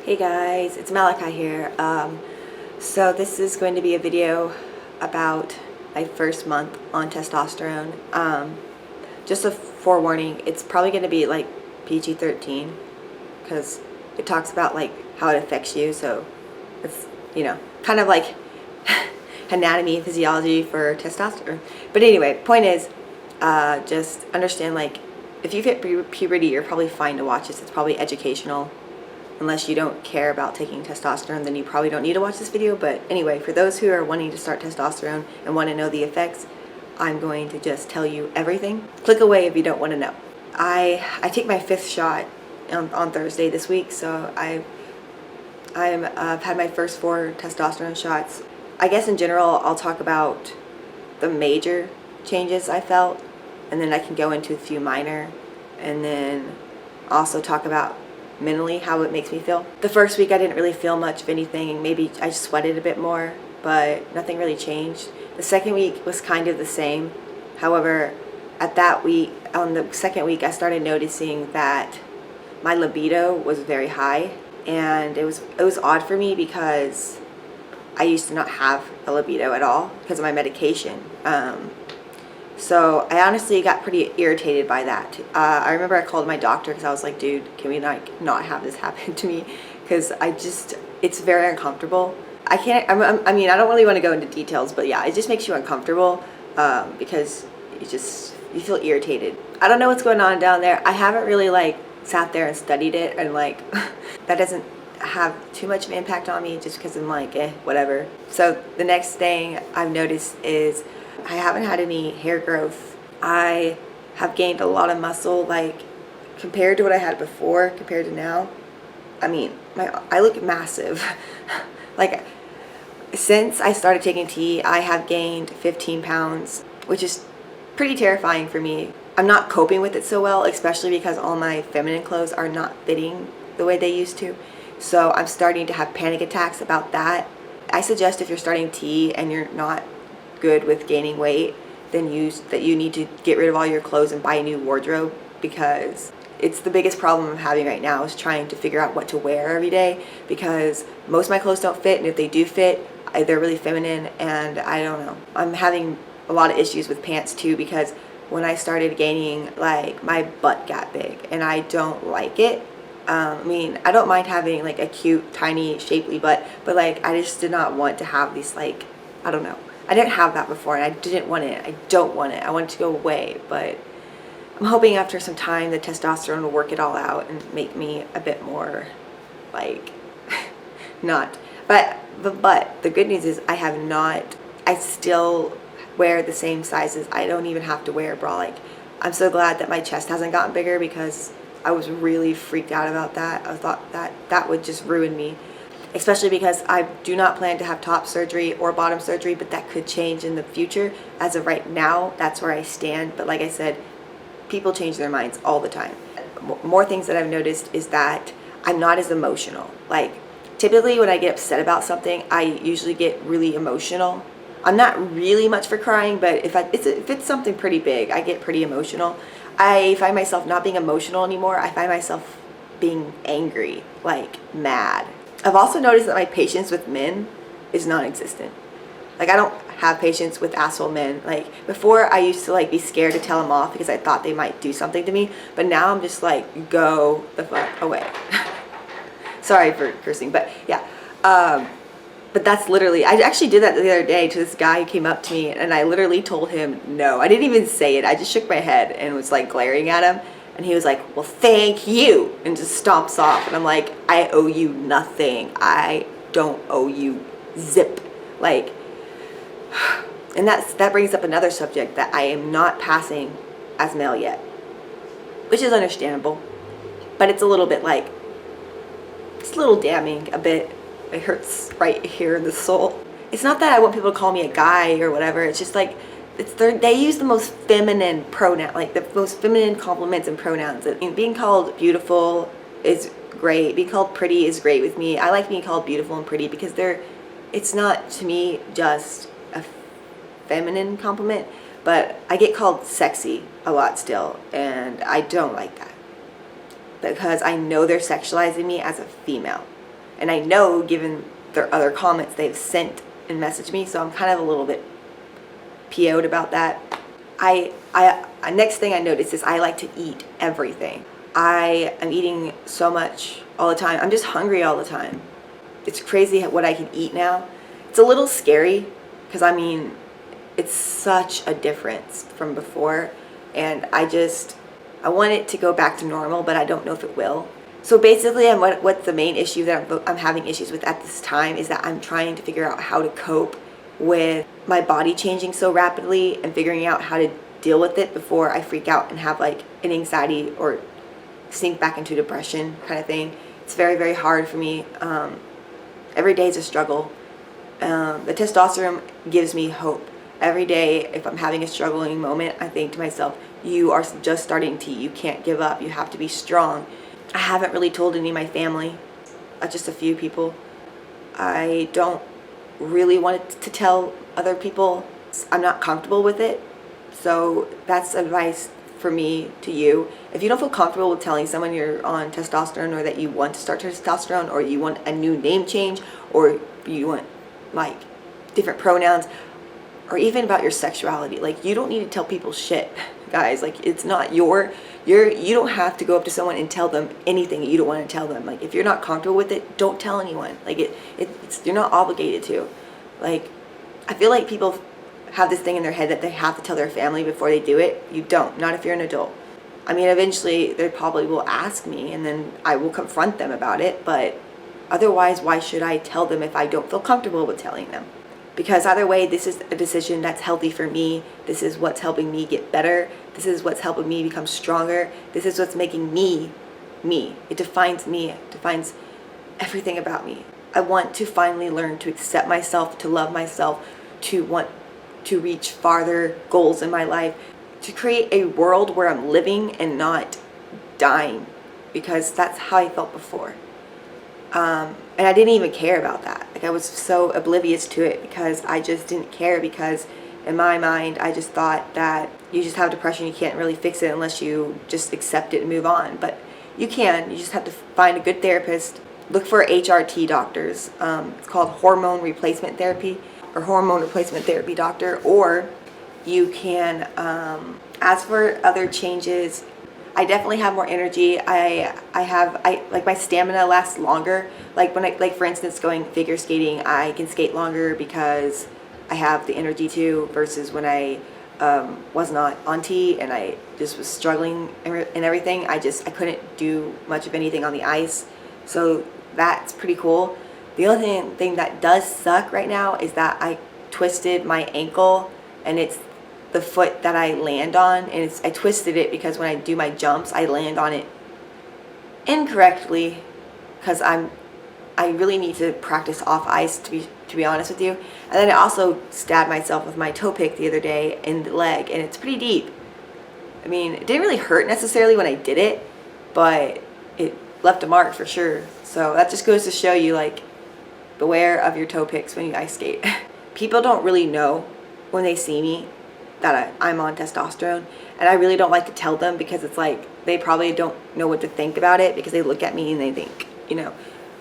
Hey guys, it's Malachi here. So this is going to be a video about my first month on testosterone. Just a forewarning, it's probably going to be like PG-13 because it talks about like how it affects you. So it's, kind of like anatomy, physiology for testosterone. But anyway, point is, just understand, like, if you've hit puberty, you're probably fine to watch this. It's probably educational. Unless you don't care about taking testosterone, then you probably don't need to watch this video. But anyway, for those who are wanting to start testosterone and want to know the effects, I'm going to just tell you everything. Click away if you don't want to know. I take my 5th shot on Thursday this week, so I've had my first 4 testosterone shots. I guess in general, I'll talk about the major changes I felt, and then I can go into a few minor, and then also talk about mentally how it makes me feel. The first week I didn't really feel much of anything. Maybe I sweated a bit more, but nothing really changed. The second week was kind of the same. However, on the second week, I started noticing that my libido was very high, and it was odd for me because I used to not have a libido at all because of my medication. So I honestly got pretty irritated by that. I remember I called my doctor because I was like, dude, can we not have this happen to me? Because it's very uncomfortable. I don't really want to go into details, but yeah, it just makes you uncomfortable because you feel irritated. I don't know what's going on down there. I haven't really sat there and studied it, and that doesn't have too much of an impact on me just because I'm whatever. So the next thing I've noticed is I haven't had any hair growth. I have gained a lot of muscle, compared to what I had before, compared to now. I look massive. Since I started taking tea, I have gained 15 pounds, which is pretty terrifying for me. I'm not coping with it so well, especially because all my feminine clothes are not fitting the way they used to. So I'm starting to have panic attacks about that. I suggest if you're starting tea and you're not good with gaining weight, then you need to get rid of all your clothes and buy a new wardrobe, because it's the biggest problem I'm having right now is trying to figure out what to wear every day, because most of my clothes don't fit, and if they do fit, they're really feminine, and I don't know. I'm having a lot of issues with pants too, because when I started gaining, my butt got big and I don't like it. I don't mind having a cute, tiny, shapely butt, but I just did not want to have these I don't know. I didn't have that before, and I didn't want it. I don't want it. I want it to go away, but I'm hoping after some time the testosterone will work it all out and make me a bit more not. But the good news is I still wear the same sizes. I don't even have to wear a bra. I'm so glad that my chest hasn't gotten bigger, because I was really freaked out about that. I thought that would just ruin me. Especially because I do not plan to have top surgery or bottom surgery, but that could change in the future. As of right now, that's where I stand. But like I said, people change their minds all the time. More things that I've noticed is that I'm not as emotional. Typically when I get upset about something, I usually get really emotional. I'm not really much for crying, but if it's something pretty big, I get pretty emotional. I find myself not being emotional anymore. I find myself being angry, mad. I've also noticed that my patience with men is non-existent. I don't have patience with asshole men. Before, I used to be scared to tell them off because I thought they might do something to me. But now I'm just go the fuck away. Sorry for cursing, but yeah. But that's literally, I actually did that the other day to this guy who came up to me, and I literally told him no. I didn't even say it. I just shook my head and was glaring at him. And he was like, well, thank you, and just stomps off. And I'm like, I owe you nothing. I don't owe you zip. And that brings up another subject, that I am not passing as male yet, which is understandable. But it's a little bit it's a little damning a bit. It hurts right here in the soul. It's not that I want people to call me a guy or whatever. It's just they use the most feminine pronoun, the most feminine compliments and pronouns. Being called beautiful is great. Being called pretty is great with me. I like being called beautiful and pretty because it's not, to me, just a feminine compliment, but I get called sexy a lot still, and I don't like that because I know they're sexualizing me as a female. And I know, given their other comments they've sent and messaged me, so I'm kind of a little bit PO'd about that. Next thing I noticed is I like to eat everything. I am eating so much all the time. I'm just hungry all the time. It's crazy what I can eat now. It's a little scary because I mean, it's such a difference from before, and I want it to go back to normal, but I don't know if it will. So basically, what's the main issue that I'm having issues with at this time is that I'm trying to figure out how to cope with my body changing so rapidly and figuring out how to deal with it before I freak out and have like an anxiety or sink back into depression kind of thing. It's very, very hard for me. Every day is a struggle. The testosterone gives me hope. Every day, if I'm having a struggling moment, I think to myself, you are just starting to, you can't give up, you have to be strong. I haven't really told any of my family, just a few people. I don't really want to tell other people. I'm not comfortable with it. So that's advice for me to you. If you don't feel comfortable with telling someone you're on testosterone, or that you want to start testosterone, or you want a new name change, or you want like different pronouns, or even about your sexuality, like you don't need to tell people shit, guys. Like it's not you don't have to go up to someone and tell them anything you don't want to tell them. Like if you're not comfortable with it, don't tell anyone. Like it's you're not obligated to. Like I feel like people have this thing in their head that they have to tell their family before they do it. You don't, not if you're an adult. I mean, eventually they probably will ask me and then I will confront them about it, but otherwise, why should I tell them if I don't feel comfortable with telling them? Because either way, this is a decision that's healthy for me. This is what's helping me get better. This is what's helping me become stronger. This is what's making me, me. It defines me. It defines everything about me. I want to finally learn to accept myself, to love myself, to want to reach farther goals in my life, to create a world where I'm living and not dying, because that's how I felt before. And I didn't even care about that. Like I was so oblivious to it because I just didn't care, because in my mind I just thought that you just have depression, you can't really fix it unless you just accept it and move on. But you can. You just have to find a good therapist. Look for HRT doctors. It's called hormone replacement therapy, or hormone replacement therapy doctor. Or you can ask for other changes. I definitely have more energy. I like my stamina lasts longer. Like when like for instance, going figure skating, I can skate longer because I have the energy to, versus when I was not on T and I just was struggling and everything. I couldn't do much of anything on the ice. So that's pretty cool. The only thing that does suck right now is that I twisted my ankle, and it's the foot that I land on, and I twisted it because when I do my jumps I land on it incorrectly, because I really need to practice off ice, to be honest with you. And then I also stabbed myself with my toe pick the other day in the leg, and it's pretty deep. I mean, it didn't really hurt necessarily when I did it, but it left a mark for sure. So that just goes to show you, like, beware of your toe picks when you ice skate. People don't really know when they see me that I'm on testosterone, and I really don't like to tell them, because it's like they probably don't know what to think about it, because they look at me and they think, you know,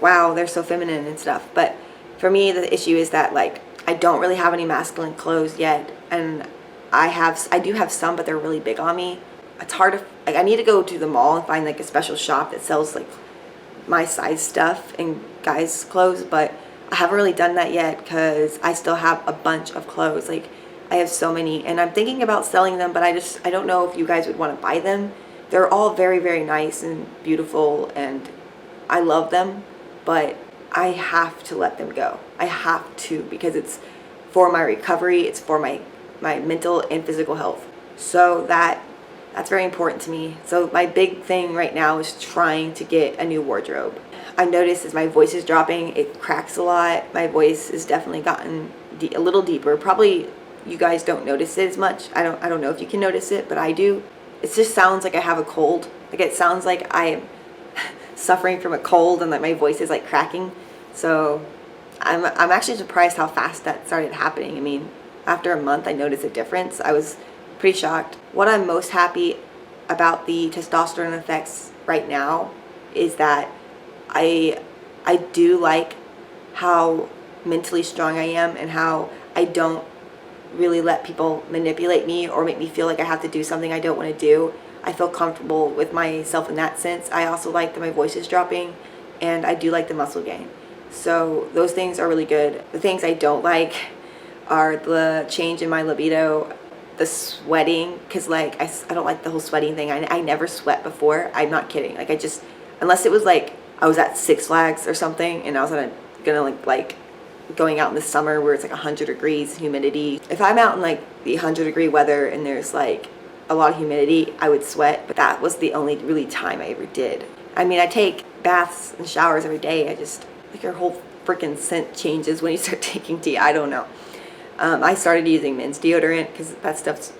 wow, they're so feminine and stuff. But for me, the issue is that, like, I don't really have any masculine clothes yet, and I do have some, but they're really big on me. It's hard to, like, I need to go to the mall and find like a special shop that sells like my size stuff and guys' clothes, but I haven't really done that yet because I still have a bunch of clothes. Like, I have so many, and I'm thinking about selling them, but I don't know if you guys would want to buy them. They're all very, very nice and beautiful, and I love them, but I have to let them go. I have to, because it's for my recovery, it's for my mental and physical health. So that's very important to me. So my big thing right now is trying to get a new wardrobe. I noticed as my voice is dropping, it cracks a lot. My voice has definitely gotten a little deeper. Probably you guys don't notice it as much. I don't know if you can notice it, but I do. It just sounds like I have a cold. Like, it sounds like I am suffering from a cold, and that my voice is like cracking. So I'm actually surprised how fast that started happening. I mean, after a month I noticed a difference. I was pretty shocked. What I'm most happy about the testosterone effects right now is that I I do like how mentally strong I am and how I don't really let people manipulate me or make me feel like I have to do something I don't want to do. I feel comfortable with myself in that sense. I also like that my voice is dropping, and I do like the muscle gain. So those things are really good. The things I don't like are the change in my libido, the sweating, because like I don't like the whole sweating thing. I never sweat before. I'm not kidding. Like I just, unless it was like I was at Six Flags or something and I was gonna like going out in the summer where it's like 100 degrees humidity. If I'm out in like the 100-degree weather and there's like a lot of humidity, I would sweat, but that was the only really time I ever did. I mean, I take baths and showers every day. I just, like, your whole freaking scent changes when you start taking tea. I don't know. I started using men's deodorant because that stuff's,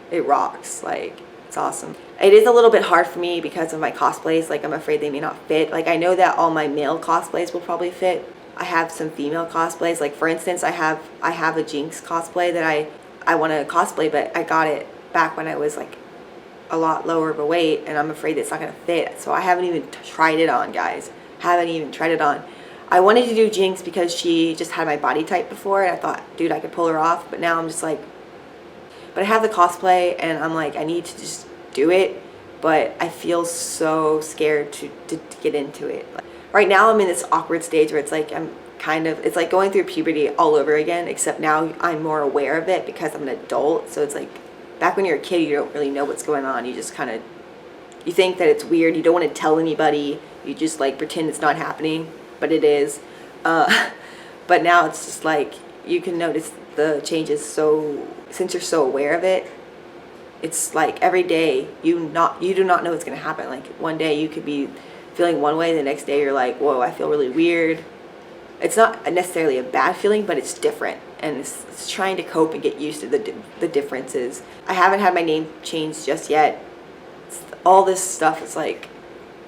it rocks. Like, it's awesome. It is a little bit hard for me because of my cosplays. Like, I'm afraid they may not fit. Like, I know that all my male cosplays will probably fit. I have some female cosplays. Like, for instance, I have a Jinx cosplay that I want to cosplay, but I got it back when I was like a lot lower of a weight, and I'm afraid it's not going to fit. So I haven't even tried it on, guys. Haven't even tried it on. I wanted to do Jinx because she just had my body type before, and I thought, dude, I could pull her off. But now I'm just like, but I have the cosplay, and I'm like, I need to just do it. But I feel so scared to get into it. Like, right now I'm in this awkward stage where it's like it's like going through puberty all over again, except now I'm more aware of it because I'm an adult. So it's like, back when you're a kid, you don't really know what's going on. You just kind of, you think that it's weird. You don't want to tell anybody. You just like pretend it's not happening, but it is. But now it's just like, you can notice the changes. So since you're so aware of it, it's like every day you do not know what's going to happen. Like one day you could be feeling one way, the next day you're like, whoa, I feel really weird. It's not necessarily a bad feeling, but it's different, and it's trying to cope and get used to the differences. I haven't had my name changed just yet. All this stuff is like,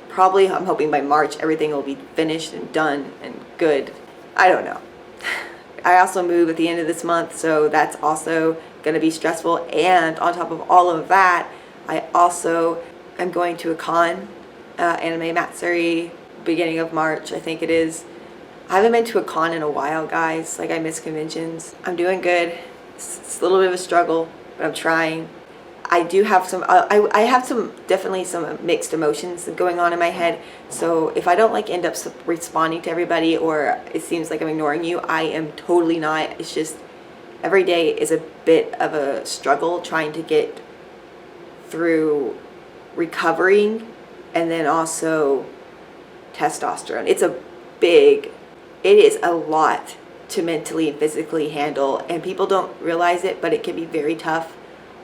probably I'm hoping by March everything will be finished and done and good. I don't know. I also move at the end of this month, so that's also going to be stressful. And on top of all of that, I also am going to a con, Anime Matsuri, beginning of March, I think it is. I haven't been to a con in a while, guys. Like, I miss conventions. I'm doing good. It's a little bit of a struggle, but I'm trying. I do have some, I have definitely some mixed emotions going on in my head. So if I don't like end up responding to everybody, or it seems like I'm ignoring you, I am totally not. It's just every day is a bit of a struggle trying to get through recovering, and then also testosterone. It is a lot to mentally and physically handle, and people don't realize it, but it can be very tough.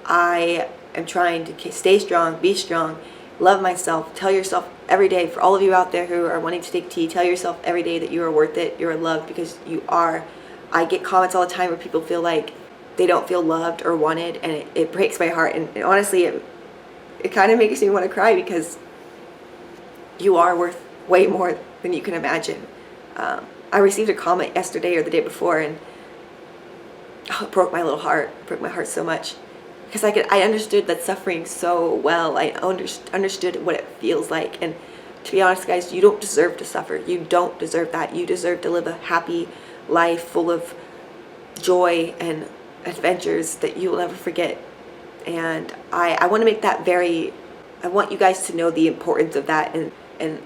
I am trying to stay strong, be strong, love myself. Tell yourself every day, for all of you out there who are wanting to take tea, tell yourself every day that you are worth it, you're loved, because you are. I get comments all the time where people feel like they don't feel loved or wanted, and it breaks my heart. And honestly, it kind of makes me want to cry, because you are worth way more than you can imagine. I received a comment yesterday or the day before, and it broke my little heart. It broke my heart so much, because I understood that suffering so well. I understood what it feels like, and to be honest, guys, you don't deserve to suffer. You don't deserve that. You deserve to live a happy life full of joy and adventures that you will never forget. And I want to make that I want you guys to know the importance of that, and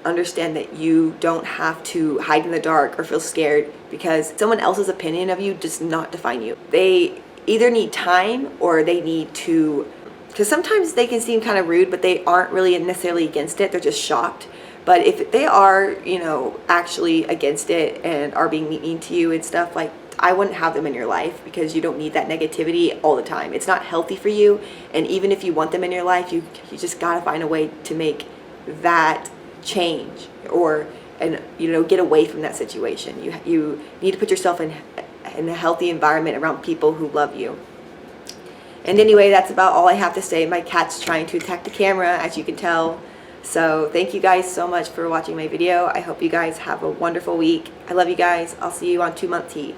understand that you don't have to hide in the dark or feel scared, because someone else's opinion of you does not define you. They either need time, or they need to, because sometimes they can seem kind of rude, but they aren't really necessarily against it. They're just shocked. But if they are, actually against it and are being mean to you and stuff, like, I wouldn't have them in your life, because you don't need that negativity all the time. It's not healthy for you. And even if you want them in your life, you just gotta find a way to make that change, and get away from that situation. You need to put yourself in a healthy environment around people who love you. And anyway, that's about all I have to say. My cat's trying to attack the camera, as you can tell. So thank you guys so much for watching my video. I hope you guys have a wonderful week. I love you guys. I'll see you on 2 Month Tea.